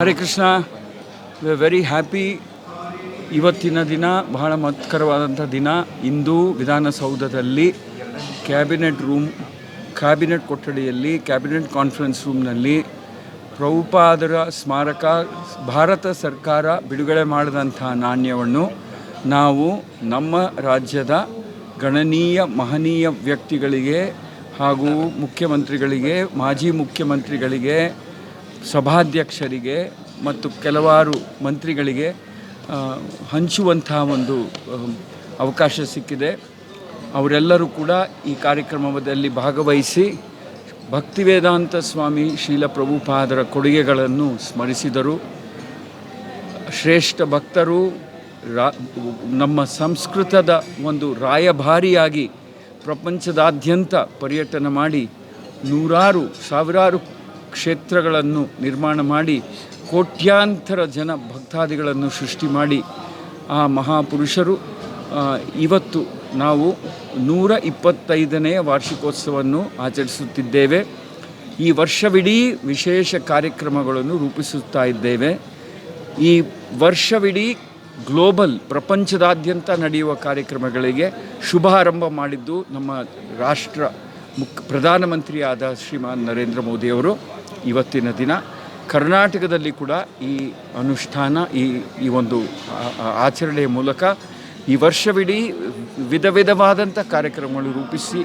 Hare Krishna. We are very happy. ಇವತ್ತಿನ ದಿನ ಬಹಳ ಮಹತ್ಕರವಾದಂಥ ದಿನ. ಇಂದು ವಿಧಾನಸೌಧದಲ್ಲಿ ಕ್ಯಾಬಿನೆಟ್ ಕೊಠಡಿಯಲ್ಲಿ ಕ್ಯಾಬಿನೆಟ್ ಕಾನ್ಫರೆನ್ಸ್ ರೂಮ್ನಲ್ಲಿ ಪ್ರಭುಪಾದರ ಸ್ಮಾರಕ ಭಾರತ ಸರ್ಕಾರ ಬಿಡುಗಡೆ ಮಾಡಿದಂಥ ನಾಣ್ಯವನ್ನು ನಾವು ನಮ್ಮ ರಾಜ್ಯದ ಗಣನೀಯ ಮಹನೀಯ ವ್ಯಕ್ತಿಗಳಿಗೆ ಹಾಗೂ ಮುಖ್ಯಮಂತ್ರಿಗಳಿಗೆ, ಮಾಜಿ ಮುಖ್ಯಮಂತ್ರಿಗಳಿಗೆ, ಸಭಾಧ್ಯಕ್ಷರಿಗೆ ಮತ್ತು ಕೆಲವಾರು ಮಂತ್ರಿಗಳಿಗೆ ಹಂಚುವಂಥ ಒಂದು ಅವಕಾಶ ಸಿಕ್ಕಿದೆ. ಅವರೆಲ್ಲರೂ ಕೂಡ ಈ ಕಾರ್ಯಕ್ರಮದಲ್ಲಿ ಭಾಗವಹಿಸಿ ಭಕ್ತಿವೇದಾಂತ ಸ್ವಾಮಿ ಶ್ರೀಲ ಪ್ರಭುಪಾದರ ಕೊಡುಗೆಗಳನ್ನು ಸ್ಮರಿಸಿದರು. ಶ್ರೇಷ್ಠ ಭಕ್ತರು ನಮ್ಮ ಸಂಸ್ಕೃತದ ಒಂದು ರಾಯಭಾರಿಯಾಗಿ ಪ್ರಪಂಚದಾದ್ಯಂತ ಪರ್ಯಟನ ಮಾಡಿ ಸಾವಿರಾರು ಕ್ಷೇತ್ರಗಳನ್ನು ನಿರ್ಮಾಣ ಮಾಡಿ ಕೋಟ್ಯಾಂತರ ಜನ ಭಕ್ತಾದಿಗಳನ್ನು ಸೃಷ್ಟಿ ಮಾಡಿ ಆ ಮಹಾಪುರುಷರು ಇವತ್ತು ನಾವು 125ನೇ ವಾರ್ಷಿಕೋತ್ಸವವನ್ನು ಆಚರಿಸುತ್ತಿದ್ದೇವೆ. ಈ ವರ್ಷವಿಡೀ ವಿಶೇಷ ಕಾರ್ಯಕ್ರಮಗಳನ್ನು ರೂಪಿಸುತ್ತಾ ಇದ್ದೇವೆ. ಈ ವರ್ಷವಿಡೀ ಪ್ರಪಂಚದಾದ್ಯಂತ ನಡೆಯುವ ಕಾರ್ಯಕ್ರಮಗಳಿಗೆ ಶುಭಾರಂಭ ಮಾಡಿದ್ದು ನಮ್ಮ ಪ್ರಧಾನಮಂತ್ರಿಯಾದ ಶ್ರೀಮಾನ್ ನರೇಂದ್ರ ಮೋದಿಯವರು. ಇವತ್ತಿನ ದಿನ ಕರ್ನಾಟಕದಲ್ಲಿ ಕೂಡ ಈ ಅನುಷ್ಠಾನ, ಈ ಒಂದು ಆಚರಣೆಯ ಮೂಲಕ ಈ ವರ್ಷವಿಡೀ ವಿಧವಾದಂಥ ಕಾರ್ಯಕ್ರಮಗಳು ರೂಪಿಸಿ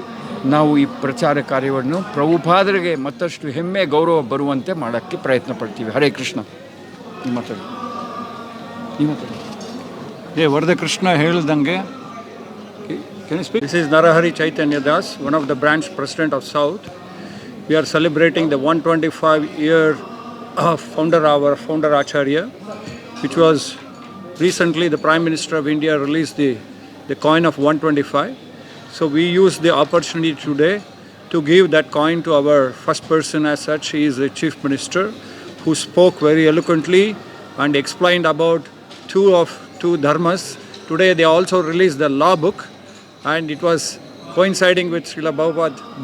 ನಾವು ಈ ಪ್ರಚಾರ ಕಾರ್ಯವನ್ನು ಪ್ರಭುಪಾದರಿಗೆ ಮತ್ತಷ್ಟು ಹೆಮ್ಮೆ, ಗೌರವ ಬರುವಂತೆ ಮಾಡೋಕ್ಕೆ ಪ್ರಯತ್ನ ಪಡ್ತೀವಿ. ಹರೇ ಕೃಷ್ಣ. ನಿಮ್ಮ ಮಾತಾಡಿ. ವರದೆ ಕೃಷ್ಣ ಹೇಳ್ದಂಗೆ. This is Narahari Chaitanya Das, one of the branch president of South. We are celebrating the 125-year of our founder Acharya, which was recently the Prime Minister of India released the coin of 125. So we use the opportunity today to give that coin to our first person as such. He is the Chief Minister who spoke very eloquently and explained about two dharmas. Today they also released the law book, and it was coinciding with Srila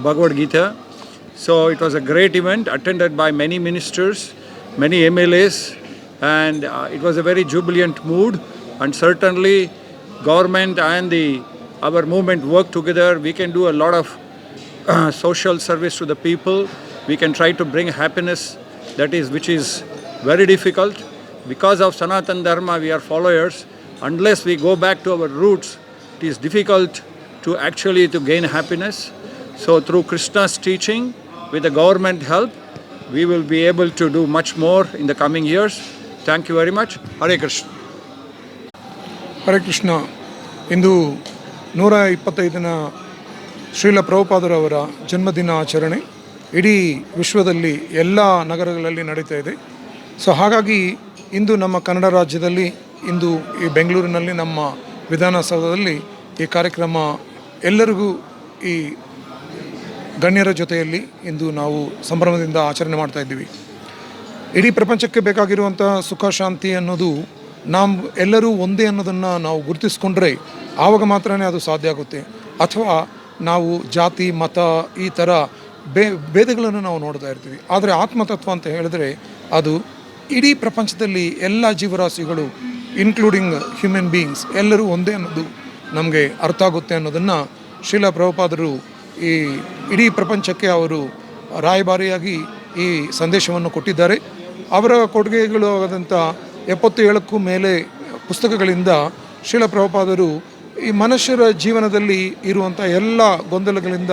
Bhagavad Gita. So it was a great event attended by many ministers, many MLAs, and it was a very jubilant mood. And certainly government and our movement work together. We can do a lot of social service to the people. We can try to bring happiness, which is very difficult. Because of Sanatan Dharma, we are followers. Unless we go back to our roots, it is difficult to actually gain happiness. So through Krishna's teaching, with the government help, we will be able to do much more in the coming years. Thank you very much. Hare Krishna. Hare Krishna. ಇಂದು 125ನ ಶ್ರೀಲ ಪ್ರಭುಪಾದರವರ ಜನ್ಮದಿನ ಆಚರಣೆ ಇಡೀ ವಿಶ್ವದಲ್ಲಿ ಎಲ್ಲ ನಗರಗಳಲ್ಲಿ ನಡೀತಾ ಇದೆ. So ಹಾಗಾಗಿ ಇಂದು ನಮ್ಮ ಕನ್ನಡ ರಾಜ್ಯದಲ್ಲಿ, ಇಂದು ಈ ಬೆಂಗಳೂರಿನಲ್ಲಿ ನಮ್ಮ ವಿಧಾನಸೌಧದಲ್ಲಿ ಈ ಕಾರ್ಯಕ್ರಮ ಎಲ್ಲರಿಗೂ, ಈ ಗಣ್ಯರ ಜೊತೆಯಲ್ಲಿ ಇಂದು ನಾವು ಸಂಭ್ರಮದಿಂದ ಆಚರಣೆ ಮಾಡ್ತಾ ಇದ್ದೀವಿ. ಇಡೀ ಪ್ರಪಂಚಕ್ಕೆ ಬೇಕಾಗಿರುವಂಥ ಸುಖ ಶಾಂತಿ ಅನ್ನೋದು ನಾವು ಎಲ್ಲರೂ ಒಂದೇ ಅನ್ನೋದನ್ನು ನಾವು ಗುರುತಿಸ್ಕೊಂಡ್ರೆ ಆವಾಗ ಮಾತ್ರನೇ ಅದು ಸಾಧ್ಯ ಆಗುತ್ತೆ. ಅಥವಾ ನಾವು ಜಾತಿ, ಮತ, ಈ ಥರ ಭೇದಗಳನ್ನು ನಾವು ನೋಡ್ತಾ ಇರ್ತೀವಿ. ಆದರೆ ಆತ್ಮತತ್ವ ಅಂತ ಹೇಳಿದ್ರೆ ಅದು ಇಡೀ ಪ್ರಪಂಚದಲ್ಲಿ ಎಲ್ಲ ಜೀವರಾಶಿಗಳು, ಇನ್ಕ್ಲೂಡಿಂಗ್ ಹ್ಯೂಮನ್ ಬೀಯಿಂಗ್ಸ್, ಎಲ್ಲರೂ ಒಂದೇ ಅನ್ನೋದು ನಮಗೆ ಅರ್ಥ ಆಗುತ್ತೆ ಅನ್ನೋದನ್ನು ಶ್ರೀಲ ಪ್ರಭುಪಾದರು ಈ ಇಡೀ ಪ್ರಪಂಚಕ್ಕೆ ಅವರು ರಾಯಭಾರಿಯಾಗಿ ಈ ಸಂದೇಶವನ್ನು ಕೊಟ್ಟಿದ್ದಾರೆ. ಅವರ ಕೊಡುಗೆಗಳು ಆದಂಥ 77ಕ್ಕೂ ಮೇಲೆ ಪುಸ್ತಕಗಳಿಂದ ಶ್ರೀಲ ಪ್ರಭುಪಾದರು ಈ ಮನುಷ್ಯರ ಜೀವನದಲ್ಲಿ ಇರುವಂಥ ಎಲ್ಲ ಗೊಂದಲಗಳಿಂದ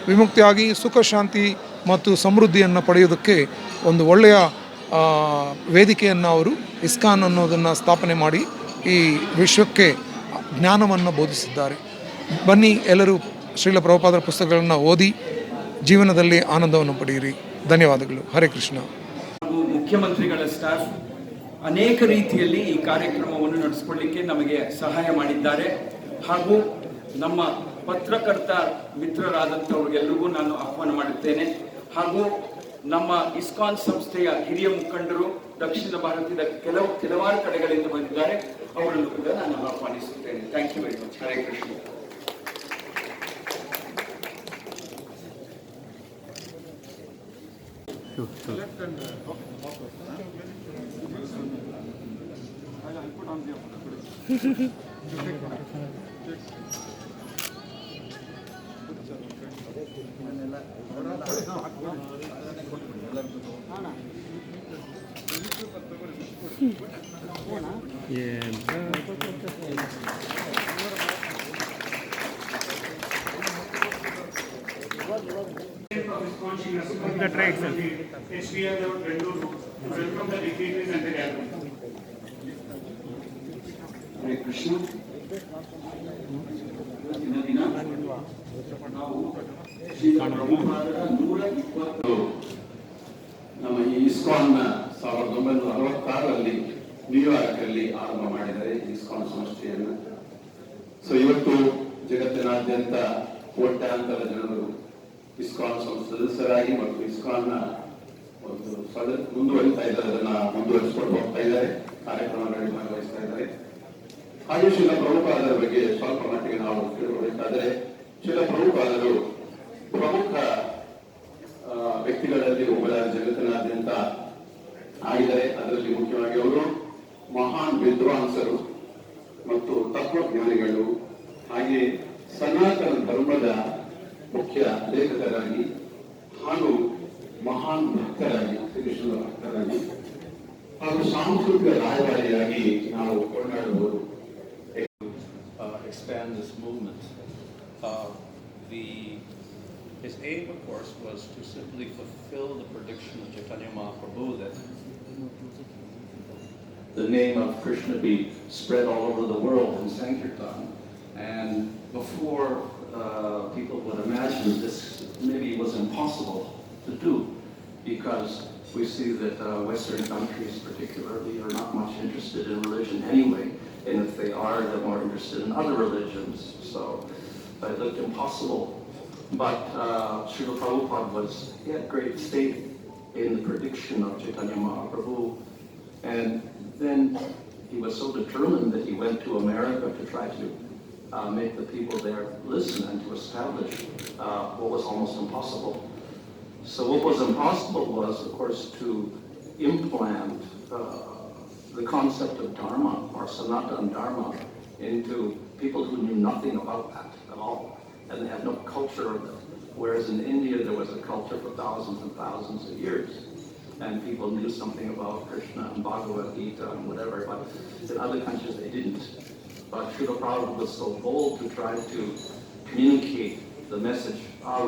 ವಿಮುಕ್ತಿಯಾಗಿ ಸುಖ ಶಾಂತಿ ಮತ್ತು ಸಮೃದ್ಧಿಯನ್ನು ಪಡೆಯೋದಕ್ಕೆ ಒಂದು ಒಳ್ಳೆಯ ವೇದಿಕೆಯನ್ನು ಅವರು ಇಸ್ಕಾನ್ ಅನ್ನೋದನ್ನು ಸ್ಥಾಪನೆ ಮಾಡಿ ಈ ವಿಶ್ವಕ್ಕೆ ಜ್ಞಾನವನ್ನು ಬೋಧಿಸಿದ್ದಾರೆ. ಬನ್ನಿ ಎಲ್ಲರೂ ಶ್ರೀಲ ಪ್ರಭುಪಾದರ ಪುಸ್ತಕಗಳನ್ನು ಓದಿ ಜೀವನದಲ್ಲಿ ಆನಂದವನ್ನು ಪಡೆಯಿರಿ. ಧನ್ಯವಾದಗಳು. ಹರೇ ಕೃಷ್ಣ. ಹಾಗೂ ಮುಖ್ಯಮಂತ್ರಿಗಳ ಸ್ಟಾಫ್ ಅನೇಕ ರೀತಿಯಲ್ಲಿ ಈ ಕಾರ್ಯಕ್ರಮವನ್ನು ನಡೆಸಿಕೊಳ್ಳಿಕ್ಕೆ ನಮಗೆ ಸಹಾಯ ಮಾಡಿದ್ದಾರೆ. ಹಾಗೂ ನಮ್ಮ ಪತ್ರಕರ್ತ ಮಿತ್ರರಾದಂಥವ್ರಿಗೆಲ್ಲರಿಗೂ ನಾನು ಆಹ್ವಾನ ಮಾಡುತ್ತೇನೆ. ಹಾಗೂ ನಮ್ಮ ಇಸ್ಕಾನ್ ಸಂಸ್ಥೆಯ ಹಿರಿಯ ಮುಖಂಡರು ದಕ್ಷಿಣ ಭಾರತದ ಕೆಲವಾರು ಕಡೆಗಳಿಂದ ಬಂದಿದ್ದಾರೆ. ಅವರನ್ನು ಕೂಡ ನಾನು ಆಹ್ವಾನಿಸುತ್ತೇನೆ. Thank you very much. Hare Krishna. The tray itself. HDR welcome the dignitaries and the gathering. Hare Krishna. ಇವತ್ತಿನ ದಿನ ನಾವು ಶ್ರೀಲ ಪ್ರಭುಪಾದರ 120 ನಮ್ಮ ಈ ಇಸ್ಕಾನ್ನ 1966ರಲ್ಲಿ ನ್ಯೂಯಾರ್ಕಲ್ಲಿ ಆರಂಭ ಮಾಡಿದ್ದಾರೆ ಇಸ್ಕಾನ್ ಸಂಸ್ಥೆಯನ್ನು. ಸೊ ಇವತ್ತು ಜಗತ್ತಿನಾದ್ಯಂತ ಕೋಟ್ಯಾಂತರ ಜನರು ಇಸ್ಕಾನ್ ಸದಸ್ಯರಾಗಿ ಮತ್ತು ಇಸ್ಕಾನ್ನ ಒಂದು ಮುಂದುವರಿತಾ ಇದ್ದಾರೆ, ಅದನ್ನ ಮುಂದುವರಿಸಿಕೊಂಡು ಹೋಗ್ತಾ ಇದ್ದಾರೆ, ಕಾರ್ಯಕ್ರಮಗಳಲ್ಲಿ ಭಾಗವಹಿಸ್ತಾ ಇದ್ದಾರೆ. ಹಾಗೆ ಶ್ರೀಲ ಪ್ರಭುಪಾದರ ಬಗ್ಗೆ ಸ್ವಲ್ಪ ಮಟ್ಟಿಗೆ ನಾವು ತಿಳ್ಕೊಬೇಕಾದ್ರೆ, ಶ್ರೀಲ ಪ್ರಭುಪಾದರು ಪ್ರಮುಖ ವ್ಯಕ್ತಿಗಳಲ್ಲಿ ಒಬ್ಬರಾದ ಜಗತ್ತಿನಾದ್ಯಂತ ಆಗಿದ್ದಾರೆ. ಅದರಲ್ಲಿ ಮುಖ್ಯವಾಗಿ ಅವರು ಮಹಾನ್ ವಿದ್ವಾಂಸರು ಮತ್ತು ತತ್ವಜ್ಞಾನಿಗಳು, ಹಾಗೆ ಸನಾತನ ಧರ್ಮದ ಮುಖ್ಯ ಲೇಖಕರಾಗಿ ಹಾಗೂ ಮಹಾನ್ ಭಕ್ತರಾಗಿ, ಶ್ರೀಕೃಷ್ಣನ ಭಕ್ತರಾಗಿ ಹಾಗೂ ಸಾಂಸ್ಕೃತಿಕ ರಾಯಭಾರಿಯಾಗಿ ನಾವು ಕೊಂಡಾಡಬಹುದು. Expand this movement. His aim, of course, was to simply fulfill the prediction of Chaitanya Mahaprabhu that the name of Krishna be spread all over the world in Sankirtan. And before people would imagine this maybe was impossible to do, because we see that Western countries particularly are not much interested in religion anyway, and if they are, they're more interested in other religions. So it looked impossible. But Srila Prabhupada had great faith in the prediction of Chaitanya Mahaprabhu, and then he was so determined that he went to America to try to make the people there listen and to establish what was almost impossible. So what was impossible was, of course, to implant the concept of Dharma or Sanatana Dharma into people who knew nothing about that at all, and they had no culture of it. Whereas in India there was a culture for thousands and thousands of years, and people knew something about Krishna and Bhagavad Gita and whatever, but in other countries they didn't. But Srila Prabhupada was so bold to try to communicate the message of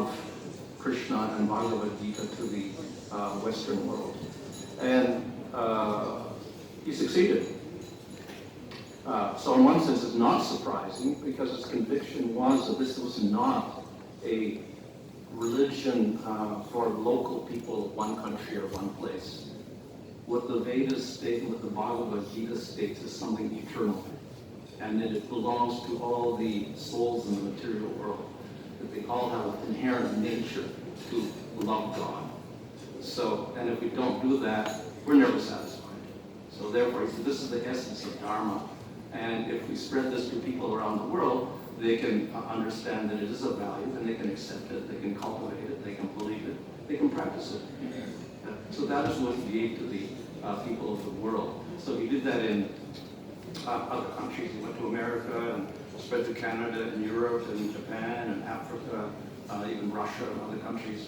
Krishna and Bhagavad Gita to the Western world. And he succeeded. So in one sense it's not surprising, because his conviction was that this was not a religion for local people of one country or one place. What the Vedas state and what the Bhagavad Gita states is something eternal, and that it belongs to all the souls in the material world, that they all have an inherent nature to love God. So, and if we don't do that, we're never satisfied. So therefore, he said, this is the essence of Dharma, and if we spread this to people around the world, they can understand that it is of value, and they can accept it, they can cultivate it, they can believe it, they can practice it. So that is what he gave to the people of the world. So he did that in other countries. He went to America and spread to Canada and Europe and Japan and Africa, even Russia and other countries,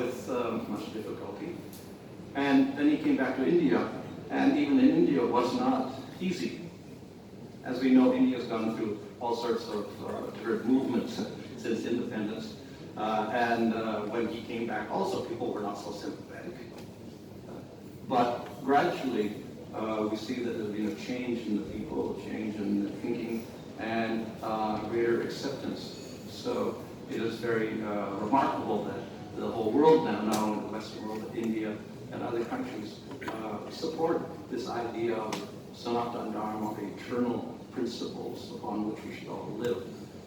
with much difficulty. And then he came back to India, and even in India it was not easy. As we know, India has gone through all sorts of different movements since independence. And when he came back also, people were not so sympathetic. But gradually, we see that there's been a change in the people, a change in the thinking, and greater acceptance. So it is very remarkable that the whole world now in the Western world, India and other countries, support this idea of Sanatana Dharma, the eternal principles upon which we should all live,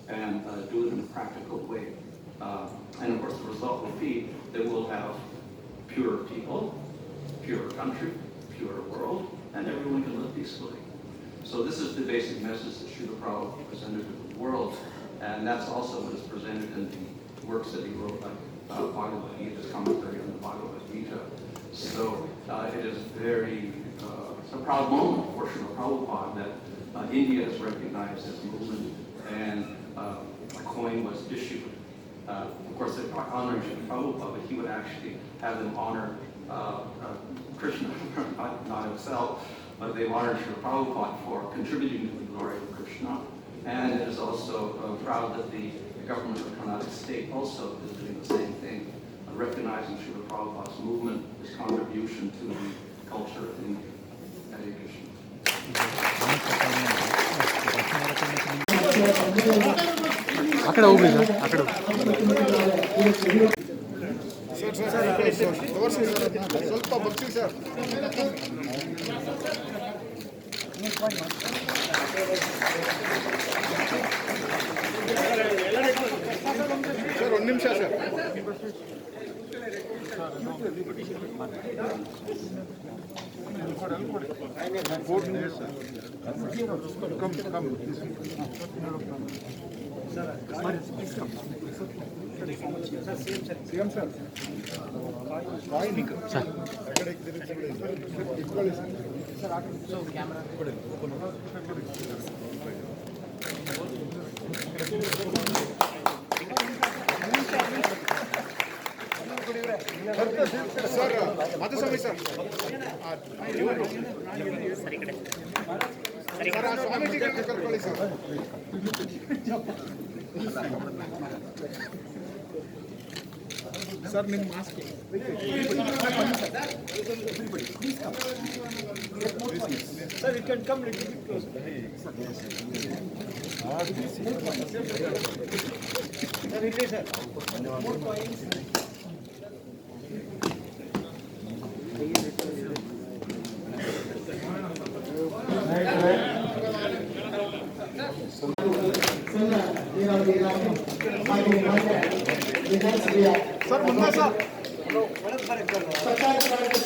and do it in a practical way. And of course the result will be that we'll have purer people, purer country, purer world, and everyone can live peacefully. So this is the basic message that Srila Prabhupada presented to the world, and that's also what is presented in the works that he wrote, like Bhagavad Gita's commentary on the Bhagavad Gita. So it is very, it's a proud moment for Srila Prabhupada that India has recognized his movement, and a coin was issued. Of course, they honored Srila Prabhupada, but he would actually have them honor Krishna, not himself, but they honored Srila Prabhupada for contributing to the glory of Krishna. And it is also proud that the government of Karnataka state also is doing the same thing, recognizing Srila Prabhupada's movement, his contribution to the culture of India. Hare Krishna.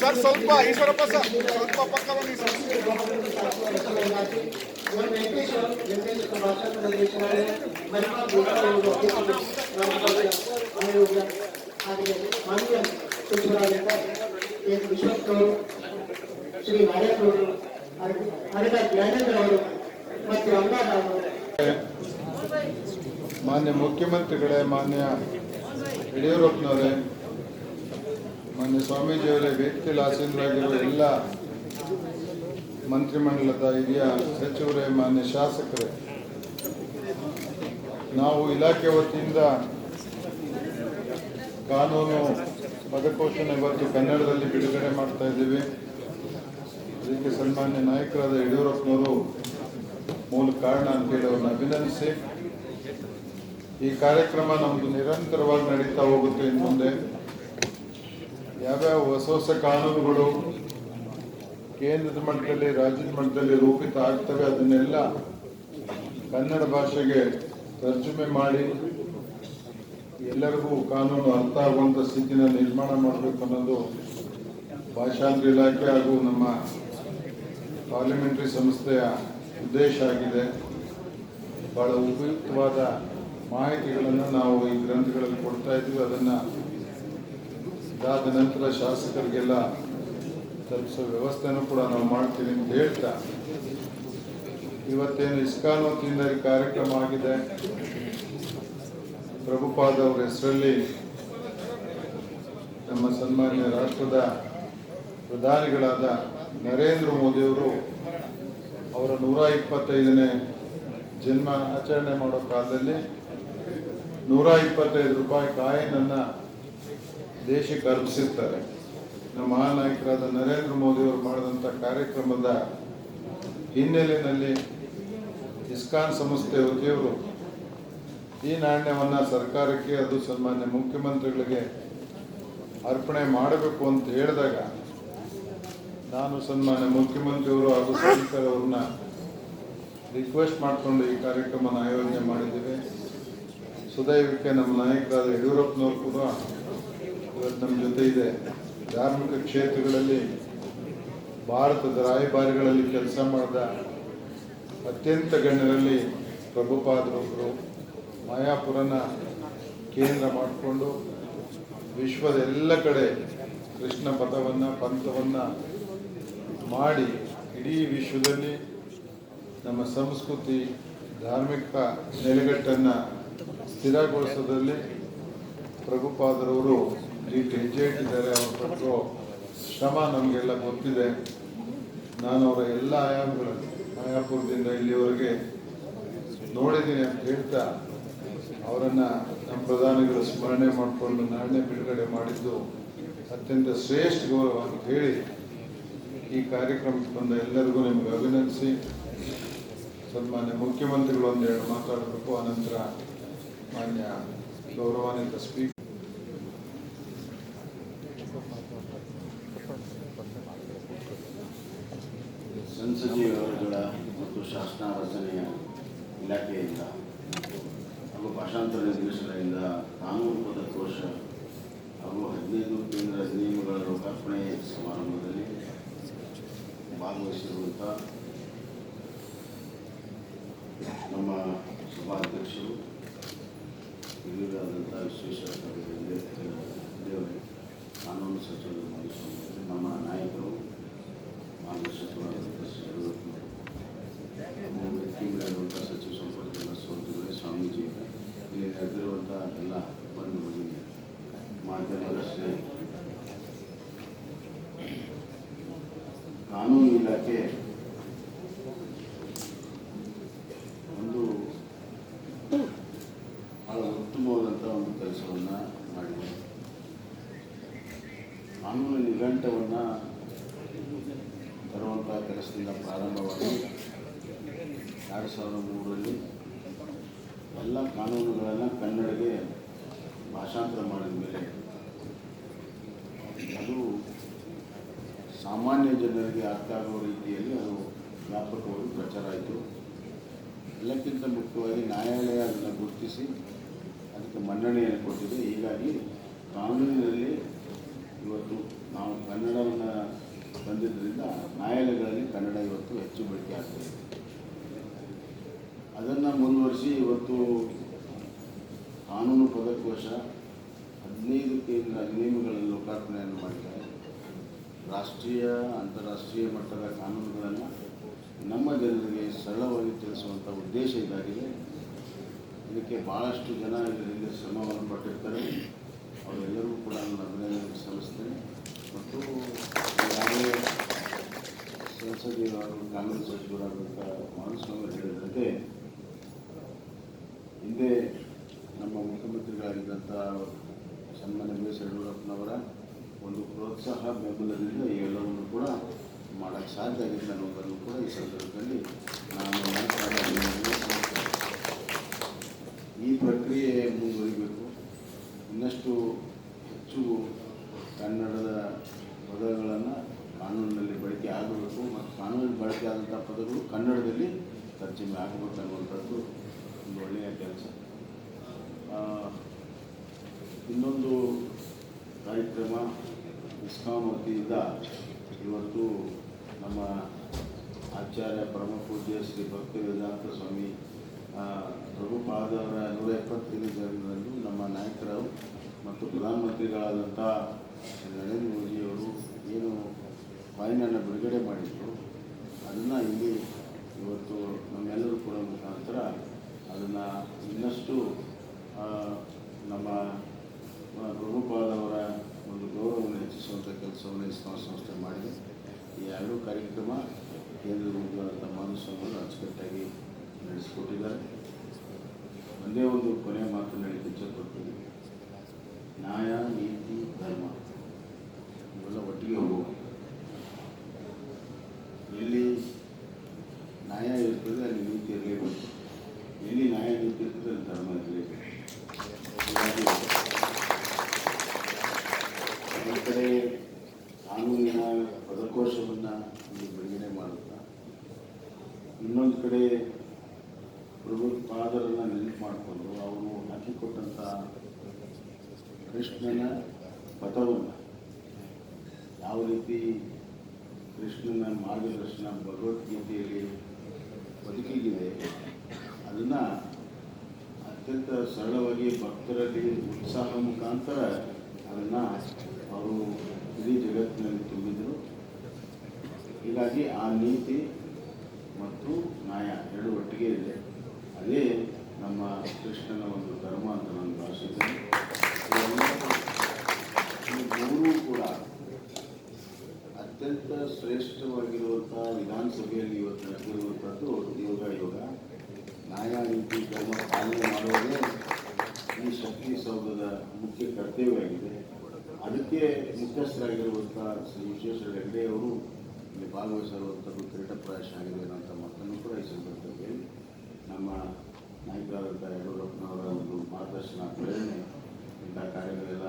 Sir ಸ್ವಲ್ಪ Eshwarappa sir ಸ್ವಲ್ಪ ಪಕ್ಕ ಬನ್ನಿ sir. Shri ನಾರಾಯಣವರು ಅನಗ Jnanendra ಅವರು ಮತ್ತು ಅಂಗಾರ ಅವರು. ಮಾನ್ಯ ಮುಖ್ಯಮಂತ್ರಿಗಳೇ, ಮಾನ್ಯ ಯಡಿಯೂರಪ್ಪನವರೇ, ಮಾನ್ಯ ಸ್ವಾಮೀಜಿಯವರೇ, ವೇದಿಕೆ ಆಸೀನರಾಗಿರುವ ಎಲ್ಲ ಮಂತ್ರಿಮಂಡಲದ ಹಿರಿಯ ಸಚಿವರೇ, ಮಾನ್ಯ ಶಾಸಕರೇ, ನಾವು ಇಲಾಖೆ ವತಿಯಿಂದ ಕಾನೂನು ಪದಕೋಶನ ಇವತ್ತು ಕನ್ನಡದಲ್ಲಿ ಬಿಡುಗಡೆ ಮಾಡ್ತಾ ಇದ್ದೀವಿ. ಅದಕ್ಕೆ ಸನ್ಮಾನ್ಯ ನಾಯಕರಾದ ಯಡಿಯೂರಪ್ಪನವರು ಮೂಲ ಕಾರಣ ಅಂತೇಳಿ ಅವ್ರನ್ನ ಅಭಿನಂದಿಸಿ, ಈ ಕಾರ್ಯಕ್ರಮ ನಮ್ಮದು ನಿರಂತರವಾಗಿ ನಡೀತಾ ಹೋಗುತ್ತೆ. ಇನ್ನು ಮುಂದೆ ಯಾವ್ಯಾವ ಹೊಸ ಕಾನೂನುಗಳು ಕೇಂದ್ರದ ಮಟ್ಟದಲ್ಲಿ, ರಾಜ್ಯದ ಮಟ್ಟದಲ್ಲಿ ರೂಪಿತ ಆಗ್ತವೆ, ಅದನ್ನೆಲ್ಲ ಕನ್ನಡ ಭಾಷೆಗೆ ತರ್ಜುಮೆ ಮಾಡಿ ಎಲ್ಲರಿಗೂ ಕಾನೂನು ಅರ್ಥ ಆಗುವಂಥ ಸ್ಥಿತಿನ ನಿರ್ಮಾಣ ಮಾಡಬೇಕು ಅನ್ನೋದು ಭಾಷಾಂತರ ಇಲಾಖೆ ಹಾಗೂ ನಮ್ಮ ಪಾರ್ಲಿಮೆಂಟರಿ ಸಂಸ್ಥೆಯ ಉದ್ದೇಶ ಆಗಿದೆ. ಬಹಳ ಉಪಯುಕ್ತವಾದ ಮಾಹಿತಿಗಳನ್ನು ನಾವು ಈ ಗ್ರಂಥಗಳಲ್ಲಿ ಕೊಡ್ತಾ ಇದ್ದೀವಿ. ಅದನ್ನು ಇದಾದ ನಂತರ ಶಾಸಕರಿಗೆಲ್ಲ ತಲುಪಿಸೋ ವ್ಯವಸ್ಥೆನೂ ಕೂಡ ನಾವು ಮಾಡ್ತೀವಿ ಅಂತ ಹೇಳ್ತಾ, ಇವತ್ತೇನು ಇಸ್ಕಾನ್ ವತಿಯಿಂದ ಈ ಕಾರ್ಯಕ್ರಮ ಆಗಿದೆ, ಪ್ರಭುಪಾದ ಅವರ ಹೆಸರಲ್ಲಿ ನಮ್ಮ ಸನ್ಮಾನ್ಯ ರಾಷ್ಟ್ರದ ಪ್ರಧಾನಿಗಳಾದ ನರೇಂದ್ರ ಮೋದಿಯವರು ಅವರ 125ನೇ ಜನ್ಮ ಆಚರಣೆ ಮಾಡೋ ಕಾಲದಲ್ಲಿ 125 ರೂಪಾಯಿ ಕಾಯಿನನ್ನು ದೇಶಕ್ಕೆ ಅರ್ಪಿಸಿರ್ತಾರೆ. ನಮ್ಮ ಮಹಾನಾಯಕರಾದ ನರೇಂದ್ರ ಮೋದಿಯವರು ಮಾಡಿದಂಥ ಕಾರ್ಯಕ್ರಮದ ಹಿನ್ನೆಲೆಯಲ್ಲಿ ಇಸ್ಕಾನ್ ಸಂಸ್ಥೆ ವತಿಯವರು ಈ ನಾಣ್ಯವನ್ನು ಸರ್ಕಾರಕ್ಕೆ, ಅದು ಸನ್ಮಾನ್ಯ ಮುಖ್ಯಮಂತ್ರಿಗಳಿಗೆ ಅರ್ಪಣೆ ಮಾಡಬೇಕು ಅಂತ ಹೇಳಿದಾಗ, ನಾನು ಸನ್ಮಾನ್ಯ ಮುಖ್ಯಮಂತ್ರಿಯವರು ಹಾಗೂ ಸ್ಪೀಕರ್ ಅವ್ರನ್ನ ರಿಕ್ವೆಸ್ಟ್ ಮಾಡಿಕೊಂಡು ಈ ಕಾರ್ಯಕ್ರಮನ ಆಯೋಜನೆ ಮಾಡಿದ್ದೇವೆ. ಸುದೈವಕ್ಕೆ ನಮ್ಮ ನಾಯಕರಾದ ಯಡಿಯೂರಪ್ಪನವರು ಕೂಡ ಇವತ್ತು ನಮ್ಮ ಜೊತೆ ಇದೆ. ಧಾರ್ಮಿಕ ಕ್ಷೇತ್ರಗಳಲ್ಲಿ ಭಾರತದ ರಾಯಭಾರಿಗಳಲ್ಲಿ ಕೆಲಸ ಮಾಡಿದ ಅತ್ಯಂತ ಗಣ್ಯರಲ್ಲಿ ಪ್ರಭುಪಾದರೊಬ್ಬರು. ಮಾಯಾಪುರನ ಕೇಂದ್ರ ಮಾಡಿಕೊಂಡು ವಿಶ್ವದ ಎಲ್ಲ ಕಡೆ ಕೃಷ್ಣ ಪಂಥವನ್ನು ಮಾಡಿ ಇಡೀ ವಿಶ್ವದಲ್ಲಿ ನಮ್ಮ ಸಂಸ್ಕೃತಿ ಧಾರ್ಮಿಕ ನೆಲೆಗಟ್ಟನ್ನು ಸ್ಥಿರಗೊಳಿಸೋದ್ರಲ್ಲಿ ಪ್ರಭುಪಾದರವರು ಹೆಜ್ಜೆ ಇಟ್ಟಿದ್ದಾರೆ. ಅವರ ಪಟ್ಟರು ಶ್ರಮ ನಮಗೆಲ್ಲ ಗೊತ್ತಿದೆ. ನಾನು ಅವರ ಎಲ್ಲ ಆಯಾಮಗಳನ್ನು ಮಾಯಾಪುರದಿಂದ ಇಲ್ಲಿವರೆಗೆ ನೋಡಿದ್ದೀನಿ ಅಂತ ಹೇಳ್ತಾ ಅವರನ್ನು ನಮ್ಮ ಪ್ರಧಾನಿಗಳು ಸ್ಮರಣೆ ಮಾಡಿಕೊಂಡು ನಾಣ್ಯ ಬಿಡುಗಡೆ ಮಾಡಿದ್ದು ಅತ್ಯಂತ ಶ್ರೇಷ್ಠ ಗೌರವ ಅಂತ ಹೇಳಿ ಈ ಕಾರ್ಯಕ್ರಮಕ್ಕೆ ಬಂದ ಎಲ್ಲರಿಗೂ ನಿಮಗೆ ಅಭಿನಂದಿಸಿ, ಸನ್ಮಾನ್ಯ ಮುಖ್ಯಮಂತ್ರಿಗಳು ಒಂದೆರಡು ಮಾತಾಡಬೇಕು. ಅನಂತರ ಮಾನ್ಯ ಗೌರವಾನ್ವಿತ ಸ್ಪೀಕರ್ ಸಂಸದೀಯ ವ್ಯವಹಾರಗಳ ಮತ್ತು ಶಾಸನ ರಚನೆಯ ಇಲಾಖೆಯಿಂದ ಹಾಗೂ ಭಾಷಾಂತರ ನಿರ್ದೇಶನದಿಂದ ಕಾನೂನು ಪದಕೋಶ ಹಾಗೂ 15 ಕೇಂದ್ರ ನಿಯಮಗಳ ಲೋಕಾರ್ಪಣೆ ಸಮಾರಂಭದಲ್ಲಿ ಭಾಗವಹಿಸಿರುವಂಥ ನಮ್ಮ ಸಭಾಧ್ಯಕ್ಷರು ಹಿರಿಯರಾದಂಥ ವಿಶ್ವೇಶ್ವರ ದೇವರೇ, ಕಾನೂನು ಸಚಿವರು ನಮ್ಮ ನಾಯಕರು ಮಾರ್ಗದರ್ಶಕರಾದಂಥ ವ್ಯಕ್ತಿಗಳಿರುವಂಥ ಸಚಿವ ಸಂಪುಟದ ಸೋದರರೇ, ಸ್ವಾಮೀಜಿ, ಇಲ್ಲಿ ನಡೆದಿರುವಂಥ ಎಲ್ಲ ಬಂಧುಗಳಿಗೆ, ಮಾಧ್ಯಮದ ಸ್ನೇಹಿತರು, ಕಾನೂನು ಇಲಾಖೆ ಒಂದು ಬಹಳ ಉತ್ತಮವಾದಂಥ ಒಂದು ಕೆಲಸವನ್ನು ಮಾಡಿದೆ. ಕಾನೂನು ನಿಘಂಟವನ್ನು ತರುವಂಥ ಕೆಲಸದಿಂದ ಪ್ರಾರಂಭವಾಗಿ 2003ರಲ್ಲಿ ಎಲ್ಲ ಕಾನೂನುಗಳನ್ನು ಕನ್ನಡಕ್ಕೆ ಭಾಷಾಂತರ ಮಾಡಿದ ಮೇಲೆ ಅದು ಸಾಮಾನ್ಯ ಜನರಿಗೆ ಅರ್ಥ ಆಗುವ ರೀತಿಯಲ್ಲಿ ಅದು ವ್ಯಾಪಕವಾಗಿ ಪ್ರಚಾರ ಆಯಿತು. ಎಲ್ಲಕ್ಕಿಂತ ಮುಖ್ಯವಾಗಿ ನ್ಯಾಯಾಲಯ ಅದನ್ನು ಗುರುತಿಸಿ ಅದಕ್ಕೆ ಮನ್ನಣೆಯನ್ನು ಕೊಟ್ಟಿದೆ. ಹೀಗಾಗಿ ಕಾನೂನಿನಲ್ಲಿ ಇವತ್ತು ನಾವು ಕನ್ನಡವನ್ನು ಬಂದಿದ್ದರಿಂದ ನ್ಯಾಯಾಲಯಗಳಲ್ಲಿ ಕನ್ನಡ ಇವತ್ತು ಹೆಚ್ಚು ಬಳಕೆ ಆಗ್ತದೆ. ಅದನ್ನು ಮುಂದುವರಿಸಿ ಇವತ್ತು ಕಾನೂನು ಪದಕೋಶ 15 ಕೇಂದ್ರ ನಿಯಮಗಳಲ್ಲಿ ಲೋಕಾರ್ಪಣೆಯನ್ನು ಮಾಡಿದ್ದಾರೆ. ರಾಷ್ಟ್ರೀಯ ಅಂತಾರಾಷ್ಟ್ರೀಯ ಮಟ್ಟದ ಕಾನೂನುಗಳನ್ನು ನಮ್ಮ ಜನರಿಗೆ ಸರಳವಾಗಿ ತಿಳಿಸುವಂಥ ಉದ್ದೇಶ ಇದಾಗಿದೆ. ಇದಕ್ಕೆ ಭಾಳಷ್ಟು ಜನ ಇದರಿಂದ ಶ್ರಮವನ್ನು ಪಟ್ಟಿರ್ತಾರೆ. ಅವರೆಲ್ಲರೂ ಕೂಡ ನಾನು ಅಭಿನಂದನೆ ಸಲ್ಲಿಸ್ತೇನೆ. ಮತ್ತು ಈಗಾಗಲೇ ಸಂಸದೀಯ ಕಾನೂನು ಸಚಿವರಾದಂಥ ಮಾಧುಸ್ವಾಮಿ ಹೇಳಿದಂತೆ ಹಿಂದೆ ನಮ್ಮ ಮುಖ್ಯಮಂತ್ರಿಗಳಾಗಿದ್ದಂಥ ಸನ್ಮಾನ್ಯ ಬಿ ಎಸ್ ಯಡಿಯೂರಪ್ಪನವರ ಒಂದು ಪ್ರೋತ್ಸಾಹ ಬೆಂಬಲದಿಂದ ಈ ಎಲ್ಲವನ್ನು ಕೂಡ ಮಾಡೋಕ್ಕೆ ಸಾಧ್ಯ ಆಗಿದೆ ಅನ್ನೋದನ್ನು ಕೂಡ ಈ ಸಂದರ್ಭದಲ್ಲಿ ನಾನು ಈ ಪ್ರಕ್ರಿಯೆ ಮುಂದುವರಿಬೇಕು. ಇನ್ನಷ್ಟು ಹೆಚ್ಚು ಕನ್ನಡದ ಪದಗಳನ್ನು ಕಾನೂನಿನಲ್ಲಿ ಬಳಕೆ ಆಗಬೇಕು ಮತ್ತು ಕಾನೂನಲ್ಲಿ ಬಳಕೆ ಆದಂಥ ಪದಗಳು ಕನ್ನಡದಲ್ಲಿ ತರ್ಜಮೆ ಆಗಬೇಕು ಅನ್ನುವಂಥದ್ದು ಒಂದು ಒಳ್ಳೆಯ ಕೆಲಸ. ಇನ್ನೊಂದು ಕಾರ್ಯಕ್ರಮ ಇಸ್ಕಾನ್ ವತಿಯಿಂದ ಇವತ್ತು ನಮ್ಮ ಆಚಾರ್ಯ ಪರಮ ಪೂಜ್ಯ ಶ್ರೀ ಭಕ್ತಿ ವೇದಾಂತ ಸ್ವಾಮಿ ಪ್ರಭುಪಾದವರ 125ನೇ ಜನ್ಮದಂದು ನಮ್ಮ ನಾಯಕರು ಮತ್ತು ಪ್ರಧಾನಮಂತ್ರಿಗಳಾದಂಥ ನರೇಂದ್ರ ಮೋದಿಯವರು ಏನು ಕಾಯಿನನ್ನು ಬಿಡುಗಡೆ ಮಾಡಿದರು ಅದನ್ನು ಇಲ್ಲಿ ಇವತ್ತು ನಮ್ಮೆಲ್ಲರೂ ಕೂಡ ಮುಖಾಂತರ ಅದನ್ನು ಇನ್ನಷ್ಟು ನಮ್ಮ ಪ್ರಭುಪಾದವರ ಒಂದು ಗೌರವವನ್ನು ಹೆಚ್ಚಿಸುವಂಥ ಕೆಲಸವನ್ನು ಇಸ್ಕಾನ್ ಸಂಸ್ಥೆ ಮಾಡಿದೆ. ಈ ಎರಡೂ ಕಾರ್ಯಕ್ರಮ ಕೇಂದ್ರದ ಮುಖ್ಯವಾದಂಥ ಮಾಧುಸ್ವಾಮಿಗಳು ಅಚ್ಚುಕಟ್ಟಾಗಿ ನಡೆಸಿಕೊಟ್ಟಿದ್ದಾರೆ. ಒಂದೇ ಒಂದು ಕೊನೆಯ ಮಾತು ಹೇಳಲಿಕ್ಕೆ ಇಚ್ಛೆಪಡ್ತೀನಿ. ನ್ಯಾಯ, ನೀತಿ, ಧರ್ಮ ಇವೆಲ್ಲ ಒಟ್ಟಿಗೆ ಹೋಗುವ. ಎಲ್ಲಿ ನ್ಯಾಯ ಇರ್ತದೆ ಅಲ್ಲಿ ನೀತಿ ಇರಲೇಬೇಕು, ಎಲ್ಲಿ ನ್ಯಾಯ ನೀತಿ ಇರ್ತದೆ ಅಲ್ಲಿ ಧರ್ಮ ಇರಲೇಬೇಕು. ಹೀಗಾಗಿ ಒಂದು ಕಡೆ ಕಾನೂನಿನ ಪದಕೋಶವನ್ನು ಬಿಡುಗಡೆ ಮಾಡುತ್ತಾ, ಇನ್ನೊಂದು ಕಡೆ ಪ್ರಭುಪಾದರನ್ನು ನೆನಪು ಮಾಡಿಕೊಂಡು ಅವರು ಹಾಕಿಕೊಟ್ಟಂಥ ಕೃಷ್ಣನ ಪಥವನ್ನು ಯಾವ ರೀತಿ ಕೃಷ್ಣನ ಮಾರ್ಗದರ್ಶನ ಭಗವದ್ಗೀತೆಯಲ್ಲಿ ಬದುಕಿಗಿದೆ ಅದನ್ನು ಅತ್ಯಂತ ಸರಳವಾಗಿ ಭಕ್ತರಲ್ಲಿ ಉತ್ಸಾಹ ಮುಖಾಂತರ ಅದನ್ನು ಅವರು ಇಡೀ ಜಗತ್ತಿನಲ್ಲಿ ತುಂಬಿದರು. ಹೀಗಾಗಿ ಆ ನೀತಿ ಮತ್ತು ನ್ಯಾಯ ಎರಡು ಒಟ್ಟಿಗೆ ಇದೆ. ಅದೇ ನಮ್ಮ ಕೃಷ್ಣನ ಒಂದು ಧರ್ಮ ಅಂತ ನಾನು ಭಾವಿಸಿದ್ದೇನೆ. ಈ ಮೂರೂ ಕೂಡ ಅತ್ಯಂತ ಶ್ರೇಷ್ಠವಾಗಿರುವಂಥ ವಿಧಾನಸಭೆಯಲ್ಲಿ ಇವತ್ತು ನಡೆದಿರುವಂಥದ್ದು ಯೋಗ. ನ್ಯಾಯ ನೀತಿ ಧರ್ಮ ಪಾಲನೆ ಮಾಡುವುದೇ ಈ ಶಕ್ತಿ ಸೌಧದ ಮುಖ್ಯ ಕರ್ತವ್ಯವಾಗಿದೆ. ಅದಕ್ಕೆ ಮುಖ್ಯಸ್ಥರಾಗಿರುವಂಥ ಶ್ರೀ ವಿಶ್ವೇಶ್ವರ ಹೆಗಡೆ ಅವರು ಇಲ್ಲಿ ಭಾಗವಹಿಸಿರುವಂಥದ್ದು ಕಿರೀಟಪ್ರಾಯಶ ಆಗಿದೆ ಅನ್ನೋಂಥ ಮಾತನ್ನು ಕೂಡ ಈ ಸಂದರ್ಭದಲ್ಲಿ ನಮ್ಮ ನಾಯಕರಾದಂಥ ಯಡಿಯೂರಪ್ಪನವರ ಒಂದು ಮಾರ್ಗದರ್ಶನ ಪ್ರೇರಣೆ ಇಂಥ ಕಾರ್ಯಗಳೆಲ್ಲ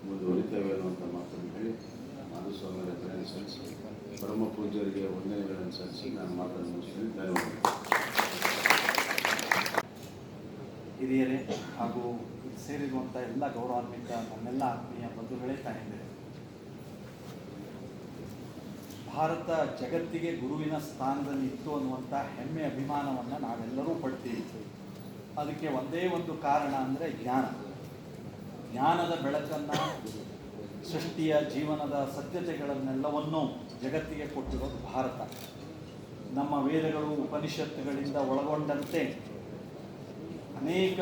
ಮುಂದುವರಿತೇವೆ ಅನ್ನುವಂಥ ಮಾತನ್ನು ಹೇಳಿ ಮಾಧುಸ್ವಾಮಿಯವರ ಪ್ರೇರಣೆ ಸಲ್ಲಿಸಿ ಪರಮ ಪೂಜ್ಯರಿಗೆ ವಂದನೆಗಳನ್ನು ಸಲ್ಲಿಸಿ ನಾನು ಮಾತನ್ನು ಮುಗಿಸ್ತೇನೆ. ಧನ್ಯವಾದ. ಹಿರಿಯರೇ ಹಾಗೂ ಸೇರಿರುವಂಥ ಎಲ್ಲ ಗೌರವಾನ್ವಿತ ನನ್ನೆಲ್ಲ ಆತ್ಮೀಯ ಬಂಧುಗಳೇ, ತಾಯಂದಿರೇ, ಭಾರತ ಜಗತ್ತಿಗೆ ಗುರುವಿನ ಸ್ಥಾನದಲ್ಲಿ ಇತ್ತು ಅನ್ನುವಂಥ ಹೆಮ್ಮೆ ಅಭಿಮಾನವನ್ನು ನಾವೆಲ್ಲರೂ ಪಡ್ತೀವಿ. ಅದಕ್ಕೆ ಒಂದೇ ಒಂದು ಕಾರಣ ಅಂದರೆ ಜ್ಞಾನದ ಬೆಳಕನ್ನು, ಸೃಷ್ಟಿಯ ಜೀವನದ ಸತ್ಯತೆಗಳನ್ನೆಲ್ಲವನ್ನೂ ಜಗತ್ತಿಗೆ ಕೊಟ್ಟಿರೋದು ಭಾರತ. ನಮ್ಮ ವೇದಗಳು ಉಪನಿಷತ್ತುಗಳಿಂದ ಒಳಗೊಂಡಂತೆ ಅನೇಕ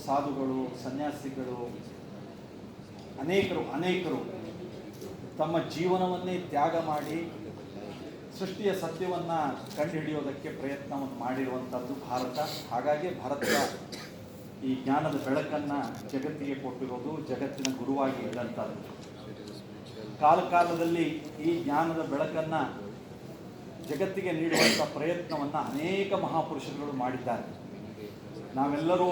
ಸಾಧುಗಳು, ಸನ್ಯಾಸಿಗಳು, ಅನೇಕರು ತಮ್ಮ ಜೀವನವನ್ನೇ ತ್ಯಾಗ ಮಾಡಿ ಸೃಷ್ಟಿಯ ಸತ್ಯವನ್ನು ಕಂಡುಹಿಡಿಯೋದಕ್ಕೆ ಪ್ರಯತ್ನವನ್ನು ಮಾಡಿರುವಂಥದ್ದು ಭಾರತ. ಹಾಗಾಗಿ ಭಾರತದ ಈ ಜ್ಞಾನದ ಬೆಳಕನ್ನು ಜಗತ್ತಿಗೆ ಕೊಟ್ಟಿರೋದು, ಜಗತ್ತಿನ ಗುರುವಾಗಿ ಇದ್ದಂಥದ್ದು. ಕಾಲದಲ್ಲಿ ಈ ಜ್ಞಾನದ ಬೆಳಕನ್ನು ಜಗತ್ತಿಗೆ ನೀಡುವಂಥ ಪ್ರಯತ್ನವನ್ನು ಅನೇಕ ಮಹಾಪುರುಷರುಗಳು ಮಾಡಿದ್ದಾರೆ. ನಾವೆಲ್ಲರೂ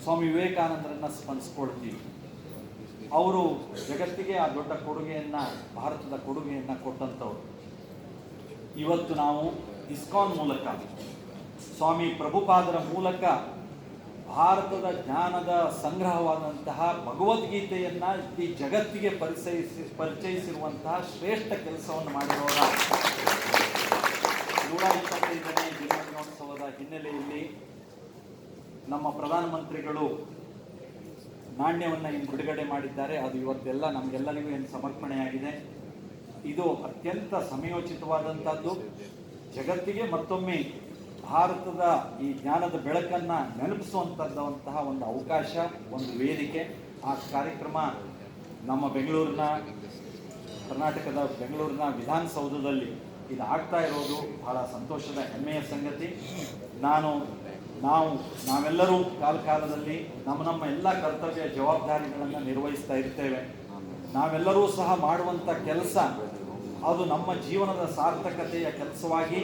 ಸ್ವಾಮಿ ವಿವೇಕಾನಂದರನ್ನು ಸ್ಮರಿಸ್ಕೊಳ್ತೀವಿ. ಅವರು ಜಗತ್ತಿಗೆ ಆ ದೊಡ್ಡ ಭಾರತದ ಕೊಡುಗೆಯನ್ನು ಕೊಟ್ಟಂಥವ್ರು. ಇವತ್ತು ನಾವು ಇಸ್ಕಾನ್ ಮೂಲಕ, ಸ್ವಾಮಿ ಪ್ರಭುಪಾದರ ಮೂಲಕ ಭಾರತದ ಜ್ಞಾನದ ಸಂಗ್ರಹವಾದಂತಹ ಭಗವದ್ಗೀತೆಯನ್ನು ಈ ಜಗತ್ತಿಗೆ ಪರಿಚಯಿಸಿರುವಂತಹ ಶ್ರೇಷ್ಠ ಕೆಲಸವನ್ನು ಮಾಡಿರೋರ 125ನೇ ಜನ್ಮದಿನೋತ್ಸವದ ಹಿನ್ನೆಲೆಯಲ್ಲಿ ನಮ್ಮ ಪ್ರಧಾನಮಂತ್ರಿಗಳು ನಾಣ್ಯವನ್ನು ಏನು ಬಿಡುಗಡೆ ಮಾಡಿದ್ದಾರೆ. ಅದು ಇವತ್ತೆಲ್ಲ ನಮಗೆಲ್ಲರಿಗೂ ಏನು ಸಮರ್ಪಣೆಯಾಗಿದೆ. ಇದು ಅತ್ಯಂತ ಸಮಯೋಚಿತವಾದಂಥದ್ದು. ಜಗತ್ತಿಗೆ ಮತ್ತೊಮ್ಮೆ ಭಾರತದ ಈ ಜ್ಞಾನದ ಬೆಳಕನ್ನು ನೆನಪಿಸುವಂಥದ್ದಂತಹ ಒಂದು ಅವಕಾಶ, ಒಂದು ವೇದಿಕೆ. ಆ ಕಾರ್ಯಕ್ರಮ ನಮ್ಮ ಕರ್ನಾಟಕದ ಬೆಂಗಳೂರಿನ ವಿಧಾನಸೌಧದಲ್ಲಿ ಇದು ಆಗ್ತಾ ಇರೋದು ಬಹಳ ಸಂತೋಷದ ಹೆಮ್ಮೆಯ ಸಂಗತಿ. ನಾವೆಲ್ಲರೂ ಕಾಲದಲ್ಲಿ ನಮ್ಮ ಎಲ್ಲ ಕರ್ತವ್ಯ ಜವಾಬ್ದಾರಿಗಳನ್ನು ನಿರ್ವಹಿಸ್ತಾ ಇರ್ತೇವೆ. ನಾವೆಲ್ಲರೂ ಸಹ ಮಾಡುವಂಥ ಕೆಲಸ ಅದು ನಮ್ಮ ಜೀವನದ ಸಾರ್ಥಕತೆಯ ಕೆಲಸವಾಗಿ,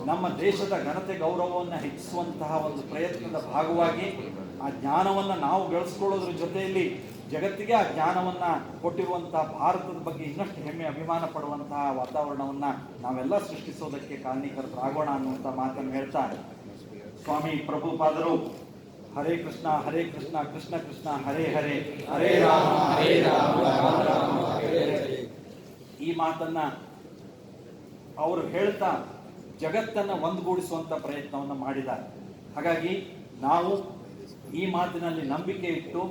ನಮ್ಮ ದೇಶದ ಘನತೆ ಗೌರವವನ್ನು ಹೆಚ್ಚಿಸುವಂತಹ ಒಂದು ಪ್ರಯತ್ನದ ಭಾಗವಾಗಿ ಆ ಜ್ಞಾನವನ್ನು ನಾವು ಬೆಳೆಸ್ಕೊಳ್ಳೋದ್ರ ಜೊತೆಯಲ್ಲಿ ಜಗತ್ತಿಗೆ ಆ ಜ್ಞಾನವನ್ನು ಕೊಟ್ಟಿರುವಂತಹ ಭಾರತದ ಬಗ್ಗೆ ಇನ್ನಷ್ಟು ಹೆಮ್ಮೆ ಅಭಿಮಾನ ಪಡುವಂತಹ ವಾತಾವರಣವನ್ನು ನಾವೆಲ್ಲ ಸೃಷ್ಟಿಸೋದಕ್ಕೆ ಕಾರಣೀಕರ್ತರಾಗೋಣ ಅನ್ನುವಂಥ ಮಾತನ್ನು ಹೇಳ್ತಾ, ಸ್ವಾಮಿ ಪ್ರಭುಪಾದರು ಹರೇ ಕೃಷ್ಣ ಕೃಷ್ಣ ಕೃಷ್ಣ ಹರೇ ಹರೇ, ಹರೇ ರಾಮ ರಾಮ ರಾಮ ಹರೇ ಹರೇ ಈ ಮಾತನ್ನ ಅವರು ಹೇಳ್ತಾ ಜಗತ್ತನ್ನು ಒಂದುಗೂಡಿಸುವಂಥ ಪ್ರಯತ್ನವನ್ನು ಮಾಡಿದ್ದಾರೆ. ಹಾಗಾಗಿ ನಾವು ಈ ಮಾತಿನಲ್ಲಿ ನಂಬಿಕೆ ಇಟ್ಟು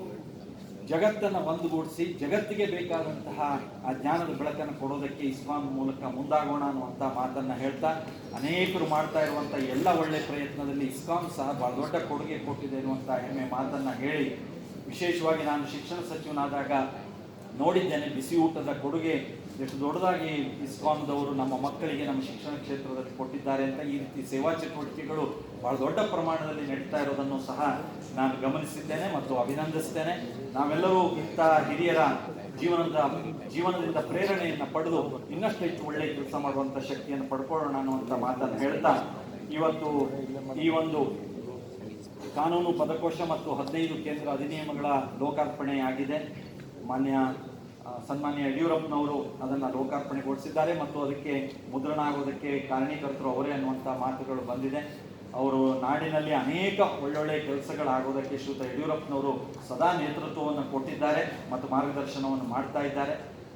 ಜಗತ್ತನ್ನು ಒಂದುಗೂಡಿಸಿ ಜಗತ್ತಿಗೆ ಬೇಕಾದಂತಹ ಆ ಜ್ಞಾನದ ಬೆಳಕನ್ನು ಕೊಡೋದಕ್ಕೆ ಇಸ್ಕಾನ್ ಮೂಲಕ ಮುಂದಾಗೋಣ ಅನ್ನುವಂಥ ಮಾತನ್ನು ಹೇಳ್ತಾ, ಅನೇಕರು ಮಾಡ್ತಾ ಇರುವಂಥ ಎಲ್ಲ ಒಳ್ಳೆಯ ಪ್ರಯತ್ನದಲ್ಲಿ ಇಸ್ಕಾನ್ ಸಹ ಬಹಳ ದೊಡ್ಡ ಕೊಡುಗೆ ಕೊಟ್ಟಿದೆ ಅನ್ನುವಂಥ ಹೆಮ್ಮೆ ಮಾತನ್ನು ಹೇಳಿ, ವಿಶೇಷವಾಗಿ ನಾನು ಶಿಕ್ಷಣ ಸಚಿವನಾದಾಗ ನೋಡಿದ್ದೇನೆ ಬಿಸಿ ಊಟದ ಕೊಡುಗೆ ಎಷ್ಟು ದೊಡ್ಡದಾಗಿ ಇಸ್ಕಾನ್ದವರು ನಮ್ಮ ಮಕ್ಕಳಿಗೆ ನಮ್ಮ ಶಿಕ್ಷಣ ಕ್ಷೇತ್ರದಲ್ಲಿ ಕೊಟ್ಟಿದ್ದಾರೆ ಅಂತ. ಈ ರೀತಿ ಸೇವಾ ಚಟುವಟಿಕೆಗಳು ಬಹಳ ದೊಡ್ಡ ಪ್ರಮಾಣದಲ್ಲಿ ನಡೀತಾ ಇರೋದನ್ನು ಸಹ ನಾನು ಗಮನಿಸಿದ್ದೇನೆ ಮತ್ತು ಅಭಿನಂದಿಸ್ತೇನೆ. ನಾವೆಲ್ಲರೂ ಇಂಥ ಹಿರಿಯರ ಜೀವನದಿಂದ ಪ್ರೇರಣೆಯನ್ನು ಪಡೆದು ಇನ್ನಷ್ಟು ಹೆಚ್ಚು ಒಳ್ಳೆಯ ಕೆಲಸ ಮಾಡುವಂಥ ಶಕ್ತಿಯನ್ನು ಪಡ್ಕೊಳ್ಳೋಣ ಅನ್ನುವಂಥ ಮಾತನ್ನು ಹೇಳ್ತಾ, ಇವತ್ತು ಈ ಒಂದು ಕಾನೂನು ಪದಕೋಶ ಮತ್ತು 15 ಕೇಂದ್ರ ಅಧಿನಿಯಮಗಳ ಲೋಕಾರ್ಪಣೆಯಾಗಿದೆ. ಸನ್ಮಾನ್ಯ ಯಡಿಯೂರಪ್ಪನವರು ಅದನ್ನು ಲೋಕಾರ್ಪಣೆಗೊಳಿಸಿದ್ದಾರೆ ಮತ್ತು ಅದಕ್ಕೆ ಮುದ್ರಣ ಆಗೋದಕ್ಕೆ ಕಾರಣೀಕರ್ತರು ಅವರೇ ಅನ್ನುವಂಥ ಮಾತುಗಳು ಬಂದಿದೆ. ಅವರು ನಾಡಿನಲ್ಲಿ ಅನೇಕ ಒಳ್ಳೊಳ್ಳೆಯ ಕೆಲಸಗಳಾಗೋದಕ್ಕೆ ಶ್ರೀಯುತ ಯಡಿಯೂರಪ್ಪನವರು ಸದಾ ನೇತೃತ್ವವನ್ನು ಕೊಟ್ಟಿದ್ದಾರೆ ಮತ್ತು ಮಾರ್ಗದರ್ಶನವನ್ನು ಮಾಡ್ತಾ ಇದ್ದಾರೆ.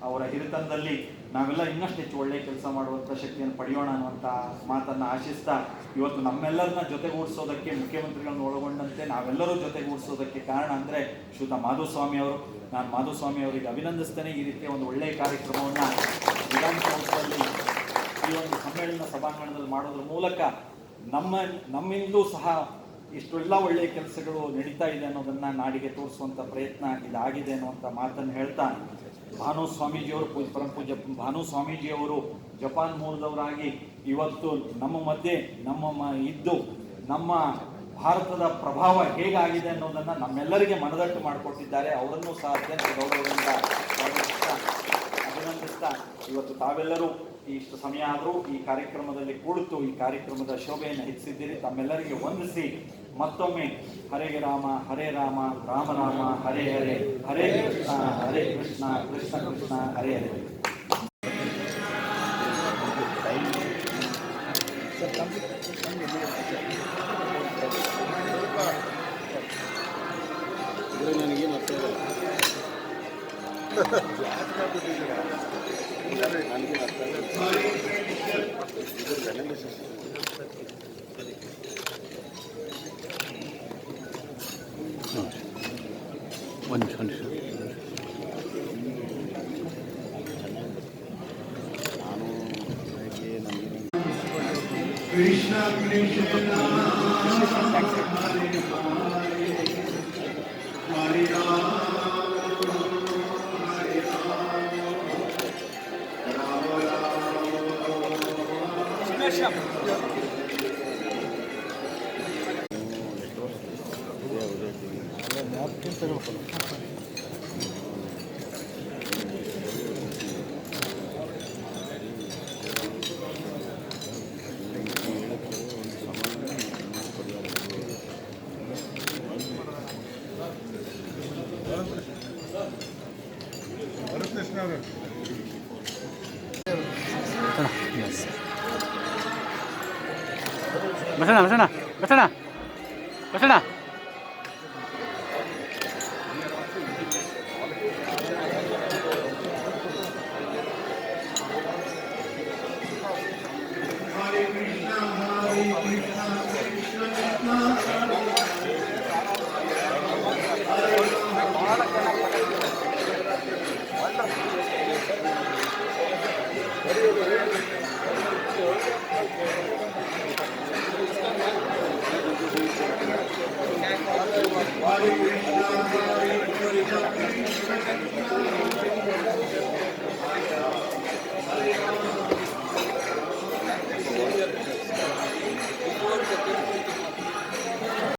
ಅವರ ಹಿರಿತನದಲ್ಲಿ ನಾವೆಲ್ಲ ಇನ್ನಷ್ಟು ಹೆಚ್ಚು ಒಳ್ಳೆಯ ಕೆಲಸ ಮಾಡುವಂಥ ಶಕ್ತಿಯನ್ನು ಪಡೆಯೋಣ ಅನ್ನುವಂಥ ಮಾತನ್ನು ಆಶಿಸ್ತಾ ಇವತ್ತು ನಮ್ಮೆಲ್ಲರನ್ನ ಜೊತೆಗೂಡಿಸೋದಕ್ಕೆ ಮುಖ್ಯಮಂತ್ರಿಗಳನ್ನ ಒಳಗೊಂಡಂತೆ ನಾವೆಲ್ಲರೂ ಜೊತೆಗೂಡಿಸೋದಕ್ಕೆ ಕಾರಣ ಅಂದರೆ ಶ್ರೀಯುತ ಮಾಧುಸ್ವಾಮಿ ಅವರು. ನಾನು ಮಾಧುಸ್ವಾಮಿ ಅವರಿಗೆ ಅಭಿನಂದಿಸ್ತೇನೆ. ಈ ರೀತಿಯ ಒಂದು ಒಳ್ಳೆಯ ಕಾರ್ಯಕ್ರಮವನ್ನು ವಿಧಾನಸೌಧದಲ್ಲಿ ಈ ಒಂದು ಸಮ್ಮೇಳನ ಸಭಾಂಗಣದಲ್ಲಿ ಮಾಡೋದ್ರ ಮೂಲಕ ನಮ್ಮಿಂದಲೂ ಸಹ ಇಷ್ಟೆಲ್ಲ ಒಳ್ಳೆಯ ಕೆಲಸಗಳು ನಡೀತಾ ಇದೆ ಅನ್ನೋದನ್ನು ನಾಡಿಗೆ ತೋರಿಸುವಂಥ ಪ್ರಯತ್ನ ಇದಾಗಿದೆ ಅನ್ನುವಂಥ ಮಾತನ್ನು ಹೇಳ್ತಾ, ಭಾನು ಸ್ವಾಮೀಜಿಯವರು ಪರಮ ಪೂಜ್ಯ ಭಾನು ಸ್ವಾಮೀಜಿಯವರು ಜಪಾನ್ ಮೂಲದವರಾಗಿ ಇವತ್ತು ನಮ್ಮ ಮಧ್ಯೆ ಇದ್ದು ನಮ್ಮ ಭಾರತದ ಪ್ರಭಾವ ಹೇಗಾಗಿದೆ ಅನ್ನೋದನ್ನು ನಮ್ಮೆಲ್ಲರಿಗೆ ಮನದಟ್ಟು ಮಾಡಿಕೊಟ್ಟಿದ್ದಾರೆ. ಅವರನ್ನು ಸಹ ಅತ್ಯಂತ ಗೌರವದಿಂದ ಅಭಿನಂದಿಸ್ತಾ, ಇವತ್ತು ತಾವೆಲ್ಲರೂ ಇಷ್ಟು ಸಮಯ ಆದರೂ ಈ ಕಾರ್ಯಕ್ರಮದಲ್ಲಿ ಕುಳಿತು ಈ ಕಾರ್ಯಕ್ರಮದ ಶೋಭೆಯನ್ನು ಹೆಚ್ಚಿಸಿದ್ದೀರಿ. ತಮ್ಮೆಲ್ಲರಿಗೆ ವಂದಿಸಿ ಮತ್ತೊಮ್ಮೆ ಹರೇ ರಾಮ ಹರೇ ರಾಮ ರಾಮ ರಾಮ ಹರೇ ಹರೇ ಹರೇ ಕೃಷ್ಣ ಕೃಷ್ಣ ಕೃಷ್ಣ ಹರೇ ಹರೇ. ನನಗೇನು ಅರ್ಥ ಆಗಲ್ಲ. ನನಗೇನು ಅರ್ಥ ಆಗಲ್ಲ. ಇದು ಅನಾಲಿಸಿಸ್. ಒಂದು ನಿಮಿಷ ನಾನು ಕೃಷ್ಣ ಕೃಷ್ಣ ಹರಿ ರಾಮ ಬಸಣ್ಣ